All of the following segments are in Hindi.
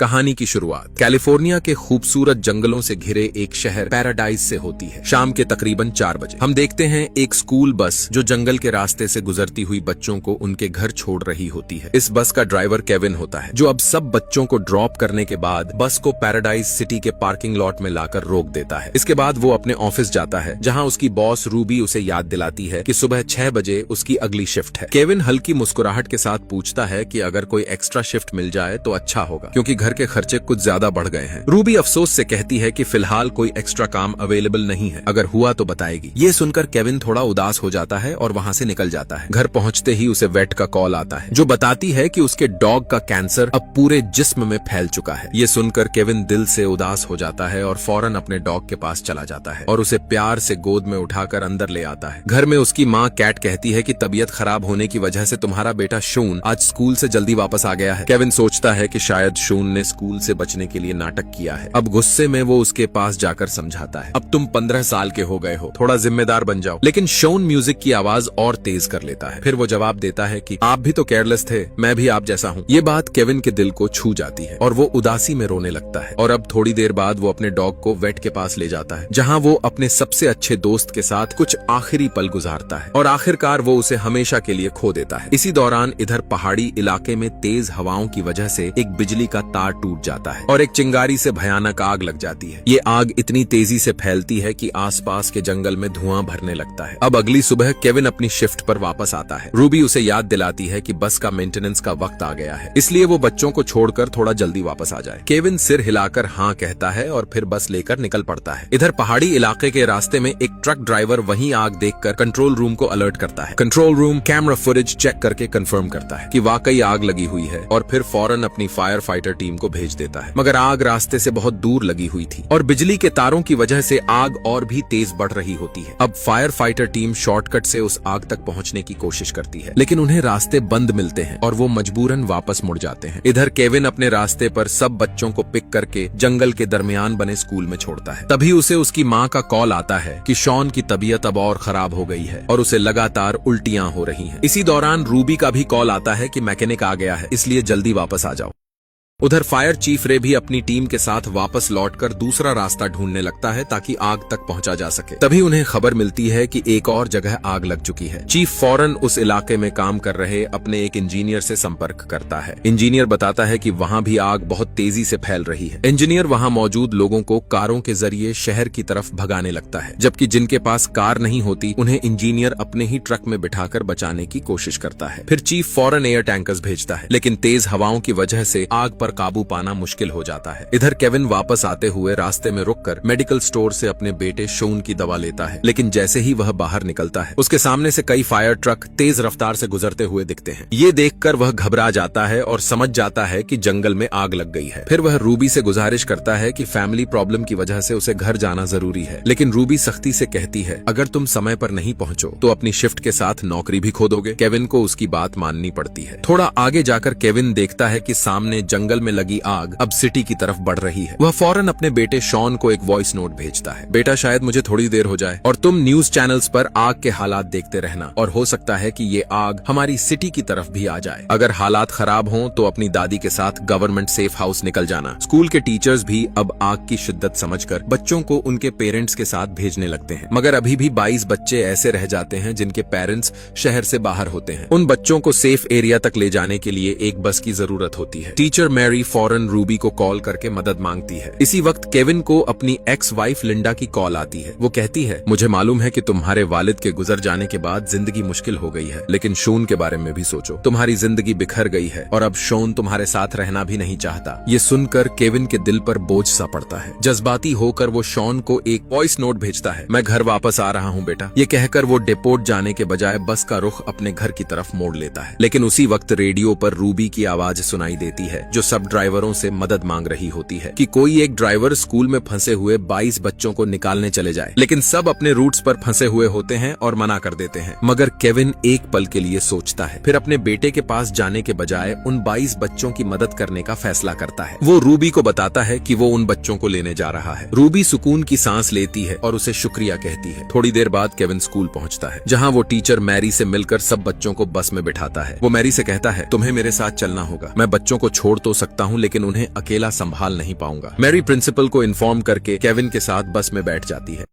कहानी की शुरुआत कैलिफोर्निया के खूबसूरत जंगलों से घिरे एक शहर पैराडाइज से होती है। शाम के तकरीबन 4 बजे हम देखते हैं एक स्कूल बस जो जंगल के रास्ते से गुजरती हुई बच्चों को उनके घर छोड़ रही होती है। इस बस का ड्राइवर केविन होता है, जो अब सब बच्चों को ड्रॉप करने के बाद बस को पैराडाइज सिटी के पार्किंग लॉट में लाकर रोक देता है। इसके बाद वो अपने ऑफिस जाता है, जहाँ उसकी बॉस रूबी उसे याद दिलाती है कि सुबह 6 बजे उसकी अगली शिफ्ट है। केविन हल्की मुस्कुराहट के साथ पूछता है कि अगर कोई एक्स्ट्रा शिफ्ट मिल जाए तो अच्छा होगा, क्योंकि घर के खर्चे कुछ ज्यादा बढ़ गए हैं। रूबी अफसोस से कहती है कि फिलहाल कोई एक्स्ट्रा काम अवेलेबल नहीं है, अगर हुआ तो बताएगी। ये सुनकर केविन थोड़ा उदास हो जाता है और वहाँ से निकल जाता है। घर पहुँचते ही उसे वेट का कॉल आता है, जो बताती है कि उसके डॉग का कैंसर अब पूरे जिस्म में फैल चुका है। ये सुनकर केविन दिल से उदास हो जाता है और फौरन अपने डॉग के पास चला जाता है और उसे प्यार से गोद में उठाकर अंदर ले आता है। घर में उसकी माँ कैट कहती है कि तबीयत खराब होने की वजह से तुम्हारा बेटा शून आज स्कूल से जल्दी वापस आ गया है। केविन सोचता है कि शायद शून ने स्कूल से बचने के लिए नाटक किया है। अब गुस्से में वो उसके पास जाकर समझाता है, अब तुम 15 साल के हो गए हो, थोड़ा जिम्मेदार बन जाओ। लेकिन शोन म्यूजिक की आवाज और तेज कर लेता है। फिर वो जवाब देता है कि आप भी तो केयरलेस थे, मैं भी आप जैसा हूँ। ये बात केविन के दिल को छू जाती है और वो उदासी में रोने लगता है। और अब थोड़ी देर बाद वो अपने डॉग को वेट के पास ले जाता है, जहाँ वो अपने सबसे अच्छे दोस्त के साथ कुछ आखिरी पल गुजारता है और आखिरकार वो उसे हमेशा के लिए खो देता है। इसी दौरान इधर पहाड़ी इलाके में तेज हवाओं की वजह से एक बिजली का तार टूट जाता है और एक चिंगारी से भयानक आग लग जाती है। ये आग इतनी तेजी से फैलती है कि आसपास के जंगल में धुआं भरने लगता है। अब अगली सुबह केविन अपनी शिफ्ट पर वापस आता है। रूबी उसे याद दिलाती है कि बस का मेंटेनेंस का वक्त आ गया है, इसलिए वो बच्चों को छोड़कर थोड़ा जल्दी वापस आ जाए। केविन सिर हिलाकर हाँ कहता है और फिर बस लेकर निकल पड़ता है। इधर पहाड़ी इलाके के रास्ते में एक ट्रक ड्राइवर वहीं आग देखकर कंट्रोल रूम को अलर्ट करता है। Control room camera footage check करके कंफर्म करता है कि वाकई आग लगी हुई है और फिर फौरन अपनी फायर फाइटर टीम को भेज देता है। मगर आग रास्ते से बहुत दूर लगी हुई थी और बिजली के तारों की वजह से आग और भी तेज बढ़ रही होती है। अब फायर फाइटर टीम शॉर्टकट से उस आग तक पहुंचने की कोशिश करती है, लेकिन उन्हें रास्ते बंद मिलते हैं और वो मजबूरन वापस मुड़ जाते हैं। इधर केविन अपने रास्ते पर सब बच्चों को पिक करके जंगल के दरमियान बने स्कूल में छोड़ता है। तभी उसे उसकी माँ का कॉल आता है कि शॉन की तबीयत अब और खराब हो गई है और उसे लगातार उल्टियां हो रही हैं। इसी दौरान रूबी का भी कॉल आता है कि मैकेनिक आ गया है, इसलिए जल्दी वापस आ जाओ। उधर फायर चीफ रे भी अपनी टीम के साथ वापस लौटकर दूसरा रास्ता ढूंढने लगता है ताकि आग तक पहुंचा जा सके। तभी उन्हें खबर मिलती है कि एक और जगह आग लग चुकी है। चीफ फौरन उस इलाके में काम कर रहे अपने एक इंजीनियर से संपर्क करता है। इंजीनियर बताता है कि वहां भी आग बहुत तेजी से फैल रही है। इंजीनियर वहां मौजूद लोगों को कारों के जरिए शहर की तरफ भगाने लगता है, जबकि जिनके पास कार नहीं होती उन्हें इंजीनियर अपने ही ट्रक में बिठाकर बचाने की कोशिश करता है। फिर चीफ फौरन एयर टैंकर्स भेजता है, लेकिन तेज हवाओं की वजह से आग काबू पाना मुश्किल हो जाता है। इधर केविन वापस आते हुए रास्ते में रुककर मेडिकल स्टोर से अपने बेटे शोन की दवा लेता है, लेकिन जैसे ही वह बाहर निकलता है उसके सामने से कई फायर ट्रक तेज रफ्तार से गुजरते हुए दिखते हैं। ये देखकर वह घबरा जाता है और समझ जाता है कि जंगल में आग लग गई है। फिर वह रूबी से गुजारिश करता है कि फैमिली प्रॉब्लम की वजह से उसे घर जाना जरूरी है, लेकिन रूबी सख्ती से कहती है अगर तुम समय पर नहीं पहुंचो तो अपनी शिफ्ट के साथ नौकरी भी खो दोगे। केविन को उसकी बात माननी पड़ती है। थोड़ा आगे जाकर केविन देखता है कि सामने जंगल में लगी आग अब सिटी की तरफ बढ़ रही है। वह फौरन अपने बेटे शॉन को एक वॉइस नोट भेजता है, बेटा शायद मुझे थोड़ी देर हो जाए और तुम न्यूज चैनल्स पर आग के हालात देखते रहना और हो सकता है कि ये आग हमारी सिटी की तरफ भी आ जाए। अगर हालात खराब हों तो अपनी दादी के साथ गवर्नमेंट सेफ हाउस निकल जाना। स्कूल के टीचर्स भी अब आग की शिद्दत समझकर बच्चों को उनके पेरेंट्स के साथ भेजने लगते हैं, मगर अभी भी 22 बच्चे ऐसे रह जाते हैं जिनके पेरेंट्स शहर से बाहर होते हैं। उन बच्चों को सेफ एरिया तक ले जाने के लिए एक बस की जरूरत होती है। टीचर मैरी फौरन रूबी को कॉल करके मदद मांगती है। इसी वक्त केविन को अपनी एक्स वाइफ लिंडा की कॉल आती है। वो कहती है मुझे मालूम है कि तुम्हारे वालिद के गुजर जाने के बाद जिंदगी मुश्किल हो गई है, लेकिन शोन के बारे में भी सोचो। तुम्हारी जिंदगी बिखर गई है और अब शोन तुम्हारे साथ रहना भी नहीं चाहता। ये सुनकर केविन के दिल पर बोझ सा पड़ता है। जज्बाती होकर वो शोन को एक वॉइस नोट भेजता है, मैं घर वापस आ रहा हूँ बेटा। ये कहकर वो डेपोट जाने के बजाय बस का रुख अपने घर की तरफ मोड़ लेता है। लेकिन उसी वक्त रेडियो पर रूबी की आवाज सुनाई देती है, जो सब ड्राइवरों से मदद मांग रही होती है कि कोई एक ड्राइवर स्कूल में फंसे हुए 22 बच्चों को निकालने चले जाए। लेकिन सब अपने रूट्स पर फंसे हुए होते हैं और मना कर देते हैं। मगर केविन एक पल के लिए सोचता है, फिर अपने बेटे के पास जाने के बजाय उन 22 बच्चों की मदद करने का फैसला करता है। वो रूबी को बताता है कि वो उन बच्चों को लेने जा रहा है। रूबी सुकून की सांस लेती है और उसे शुक्रिया कहती है। थोड़ी देर बाद केविन स्कूल पहुंचता है, जहाँ वो टीचर मैरी से मिलकर सब बच्चों को बस में बिठाता है। वो मैरी से कहता है तुम्हें मेरे साथ चलना होगा, मैं बच्चों को छोड़ तो सकता हूँ, लेकिन उन्हें अकेला संभाल नहीं पाऊंगा। मैरी प्रिंसिपल को इन्फॉर्म करके केविन के साथ बस में बैठ जाती है।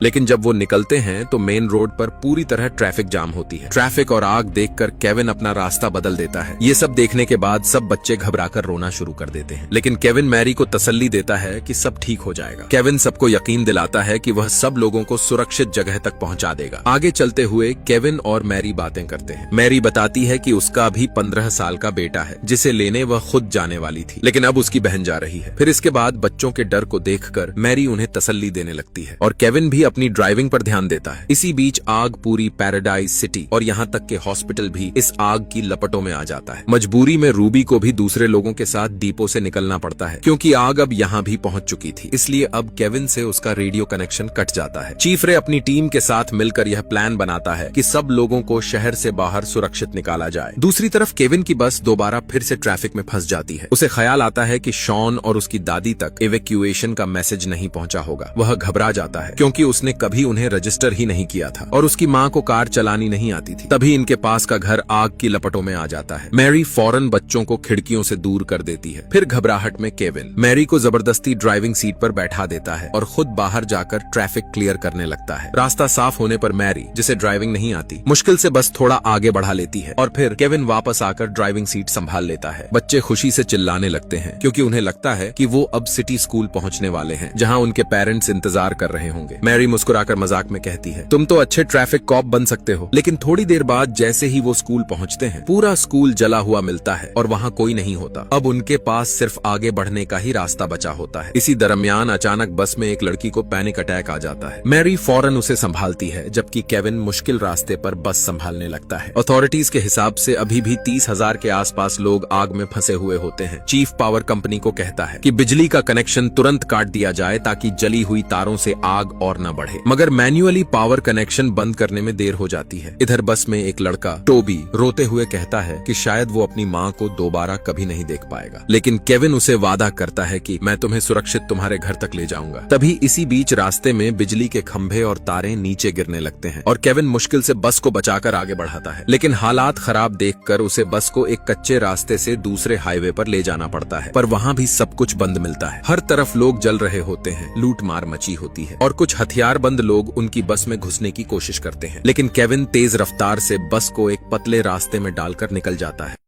लेकिन जब वो निकलते हैं तो मेन रोड पर पूरी तरह ट्रैफिक जाम होती है। ट्रैफिक और आग देखकर केविन अपना रास्ता बदल देता है। ये सब देखने के बाद सब बच्चे घबराकर रोना शुरू कर देते हैं, लेकिन केविन मैरी को तसल्ली देता है कि सब ठीक हो जाएगा। केविन सबको यकीन दिलाता है कि वह सब लोगों को सुरक्षित जगह तक पहुंचा देगा। आगे चलते हुए केविन और मैरी बातें करते हैं। मैरी बताती है कि उसका भी 15 साल का बेटा है जिसे लेने वह खुद जाने वाली थी, लेकिन अब उसकी बहन जा रही है। फिर इसके बाद बच्चों के डर को देखकर मैरी उन्हें तसल्ली देने लगती है और केविन भी अपनी ड्राइविंग पर ध्यान देता है। इसी बीच आग पूरी पैराडाइज सिटी और यहाँ तक के हॉस्पिटल भी इस आग की लपटों में आ जाता है। मजबूरी में रूबी को भी दूसरे लोगों के साथ डिपो से निकलना पड़ता है, क्योंकि आग अब यहाँ भी पहुंच चुकी थी। इसलिए अब केविन से उसका रेडियो कनेक्शन कट जाता है। चीफ रे अपनी टीम के साथ मिलकर यह प्लान बनाता है कि सब लोगों को शहर से बाहर सुरक्षित निकाला जाए। दूसरी तरफ केविन की बस दोबारा फिर से ट्रैफिक में फंस जाती है। उसे ख्याल आता है कि शॉन और उसकी दादी तक इवैक्यूएशन का मैसेज नहीं पहुंचा होगा। वह घबरा जाता है क्योंकि उसने कभी उन्हें रजिस्टर ही नहीं किया था और उसकी माँ को कार चलानी नहीं आती थी। तभी इनके पास का घर आग की लपटों में आ जाता है। मैरी फौरन बच्चों को खिड़कियों से दूर कर देती है। फिर घबराहट में केविन मैरी को जबरदस्ती ड्राइविंग सीट पर बैठा देता है और खुद बाहर जाकर ट्रैफिक क्लियर करने लगता है। रास्ता साफ होने पर मैरी, जिसे ड्राइविंग नहीं आती, मुश्किल से बस थोड़ा आगे बढ़ा लेती है और फिर केविन वापस आकर ड्राइविंग सीट संभाल लेता है। बच्चे खुशी से चिल्लाने लगते हैं क्योंकि उन्हें लगता है कि वो अब सिटी स्कूल पहुंचने वाले हैं, जहां उनके पेरेंट्स इंतजार कर रहे होंगे। मैरी मुस्कुराकर मजाक में कहती है, तुम तो अच्छे ट्रैफिक कॉप बन सकते हो। लेकिन थोड़ी देर बाद जैसे ही वो स्कूल पहुंचते हैं, पूरा स्कूल जला हुआ मिलता है और वहां कोई नहीं होता। अब उनके पास सिर्फ आगे बढ़ने का ही रास्ता बचा होता है। इसी दरमियान अचानक बस में एक लड़की को पैनिक अटैक आ जाता है। मैरी फौरन उसे संभालती है, जबकि केविन मुश्किल रास्ते पर बस संभालने लगता है। अथॉरिटीज के हिसाब से अभी भी 30,000 के आसपास लोग आग में फंसे हुए होते हैं। चीफ पावर कंपनी को कहता है कि बिजली का कनेक्शन तुरंत काट दिया जाए ताकि जली हुई तारों से आग और न बढ़े, मगर मैन्युअली पावर कनेक्शन बंद करने में देर हो जाती है। इधर बस में एक लड़का टोबी रोते हुए कहता है कि शायद वो अपनी माँ को दोबारा कभी नहीं देख पाएगा, लेकिन केविन उसे वादा करता है कि मैं तुम्हें सुरक्षित तुम्हारे घर तक ले जाऊंगा। तभी इसी बीच रास्ते में बिजली के खंभे और तारें नीचे गिरने लगते हैं और केविन मुश्किल से बस को बचाकर आगे बढ़ाता है, लेकिन हालात खराब देखकर उसे बस को एक कच्चे रास्ते से दूसरे हाईवे पर ले जाना पड़ता है। पर वहाँ भी सब कुछ बंद मिलता है। हर तरफ लोग जल रहे होते हैं, लूट मार मची होती है और कुछ हथियारबंद लोग उनकी बस में घुसने की कोशिश करते हैं, लेकिन केविन तेज रफ्तार से बस को एक पतले रास्ते में डालकर निकल जाता है।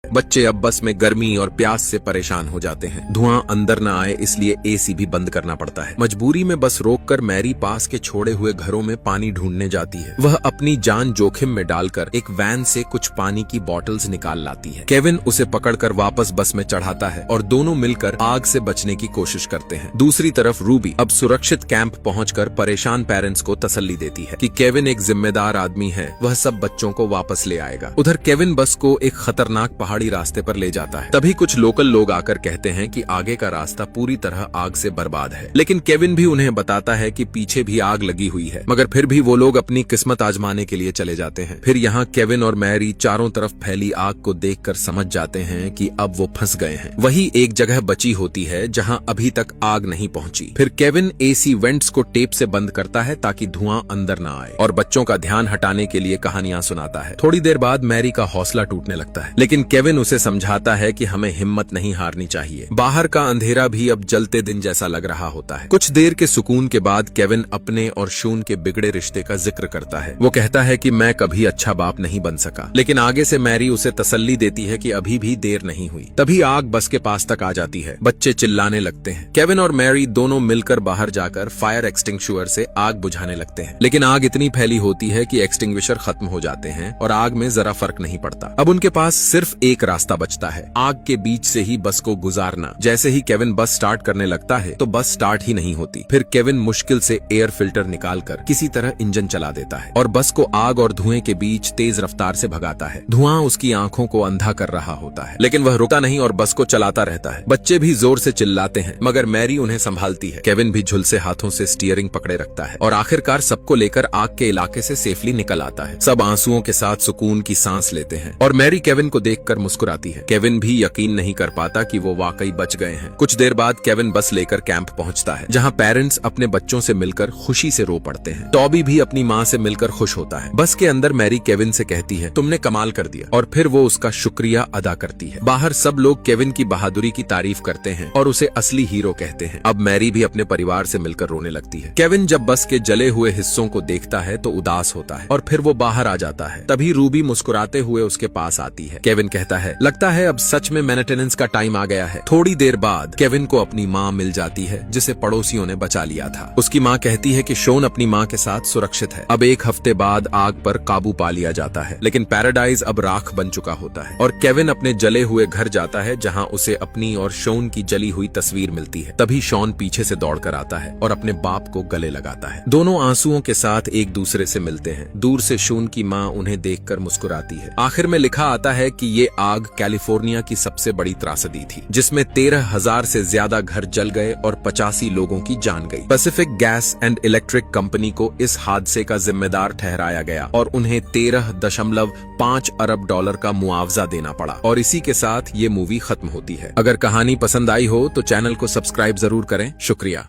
बच्चे अब बस में गर्मी और प्यास से परेशान हो जाते हैं। धुआं अंदर न आए इसलिए एसी भी बंद करना पड़ता है। मजबूरी में बस रोककर मैरी पास के छोड़े हुए घरों में पानी ढूंढने जाती है। वह अपनी जान जोखिम में डालकर एक वैन से कुछ पानी की बॉटल्स निकाल लाती है। केविन उसे पकड़कर वापस बस में चढ़ाता है और दोनों मिलकर आग से बचने की कोशिश करते हैं। दूसरी तरफ रूबी अब सुरक्षित कैंप पहुंचकर परेशान पेरेंट्स को तसल्ली देती है कि केविन एक जिम्मेदार आदमी है, वह सब बच्चों को वापस ले आएगा। उधर केविन बस को एक खतरनाक पहाड़ी रास्ते पर ले जाता है। तभी कुछ लोकल लोग आकर कहते हैं कि आगे का रास्ता पूरी तरह आग से बर्बाद है, लेकिन केविन भी उन्हें बताता है कि पीछे भी आग लगी हुई है, मगर फिर भी वो लोग अपनी किस्मत आजमाने के लिए चले जाते हैं। फिर यहाँ केविन और मैरी चारों तरफ फैली आग को देखकर समझ जाते हैं कि अब वो फंस गए हैं। वही एक जगह बची होती है जहाँ अभी तक आग नहीं पहुंची। फिर केविन एसी वेंट्स को टेप से बंद करता है ताकि धुआं अंदर न आए और बच्चों का ध्यान हटाने के लिए कहानियां सुनाता है। थोड़ी देर बाद मैरी का हौसला टूटने लगता है, लेकिन केविन उसे समझाता है कि हमें हिम्मत नहीं हारनी चाहिए। बाहर का अंधेरा भी अब जलते दिन जैसा लग रहा होता है। कुछ देर के सुकून के बाद केविन अपने और शून के बिगड़े रिश्ते का जिक्र करता है। वो कहता है कि मैं कभी अच्छा बाप नहीं बन सका, लेकिन आगे से मैरी उसे तसल्ली देती है कि अभी भी देर नहीं हुई। तभी आग बस के पास तक आ जाती है। बच्चे चिल्लाने लगते हैं। केविन और मैरी दोनों मिलकर बाहर जाकर फायर एक्सटिंग्विशर से आग बुझाने लगते हैं, लेकिन आग इतनी फैली होती है कि एक्सटिंग्विशर खत्म हो जाते हैं और आग में जरा फर्क नहीं पड़ता। अब उनके पास सिर्फ एक रास्ता बचता है, आग के बीच से ही बस को गुजारना। जैसे ही केविन बस स्टार्ट करने लगता है तो बस स्टार्ट ही नहीं होती। फिर केविन मुश्किल से एयर फिल्टर निकालकर किसी तरह इंजन चला देता है और बस को आग और धुएं के बीच तेज रफ्तार से भगाता है। धुआं उसकी आंखों को अंधा कर रहा होता है, लेकिन वह रुकता नहीं और बस को चलाता रहता है। बच्चे भी जोर से चिल्लाते हैं, मगर मैरी उन्हें संभालती है। केविन भी झुलसे हाथों से स्टीयरिंग पकड़े रखता है और आखिरकार सबको लेकर आग के इलाके से सेफली निकल आता है। सब आंसुओं के साथ सुकून की सांस लेते हैं और मैरी केविन को देखकर देखकर मुस्कुराती है। केविन भी यकीन नहीं कर पाता कि वो वाकई बच गए हैं। कुछ देर बाद केविन बस लेकर कैंप पहुंचता है, जहां पेरेंट्स अपने बच्चों से मिलकर खुशी से रो पड़ते हैं। टॉबी भी अपनी माँ से मिलकर खुश होता है। बस के अंदर मैरी केविन से कहती है, तुमने कमाल कर दिया, और फिर वो उसका शुक्रिया अदा करती है। बाहर सब लोग केविन की बहादुरी की तारीफ करते हैं और उसे असली हीरो कहते हैं। अब मैरी भी अपने परिवार से मिलकर रोने लगती है। केविन जब बस के जले हुए हिस्सों को देखता है तो उदास होता है और फिर वो बाहर आ जाता है। तभी रूबी मुस्कुराते हुए उसके पास आती है। केविन कहता है, लगता है अब सच में मेंटेनेंस का टाइम आ गया है। थोड़ी देर बाद केविन को अपनी माँ मिल जाती है, जिसे पड़ोसियों ने बचा लिया था। उसकी माँ कहती है कि शोन अपनी माँ के साथ सुरक्षित है। अब एक हफ्ते बाद आग पर काबू पा लिया जाता है, लेकिन पैराडाइज अब राख बन चुका होता है और केविन अपने जले हुए घर जाता है, जहाँ उसे अपनी और शोन की जली हुई तस्वीर मिलती है। तभी शॉन पीछे से दौड़कर आता है और अपने बाप को गले लगाता है। दोनों आंसुओं के साथ एक दूसरे से मिलते हैं। दूर से शोन की माँ उन्हें देखकर मुस्कुराती है। आखिर में लिखा आता है कि ये आग कैलिफोर्निया की सबसे बड़ी त्रासदी थी, जिसमें 13,000 से ज्यादा घर जल गए और 85 लोगों की जान गई। Pacific gas and electric company को इस हादसे का जिम्मेदार ठहराया गया और उन्हें 13.5 अरब डॉलर का मुआवजा देना पड़ा। और इसी के साथ ये मूवी खत्म होती है। अगर कहानी पसंद आई हो तो चैनल को सब्सक्राइब जरूर करें। शुक्रिया।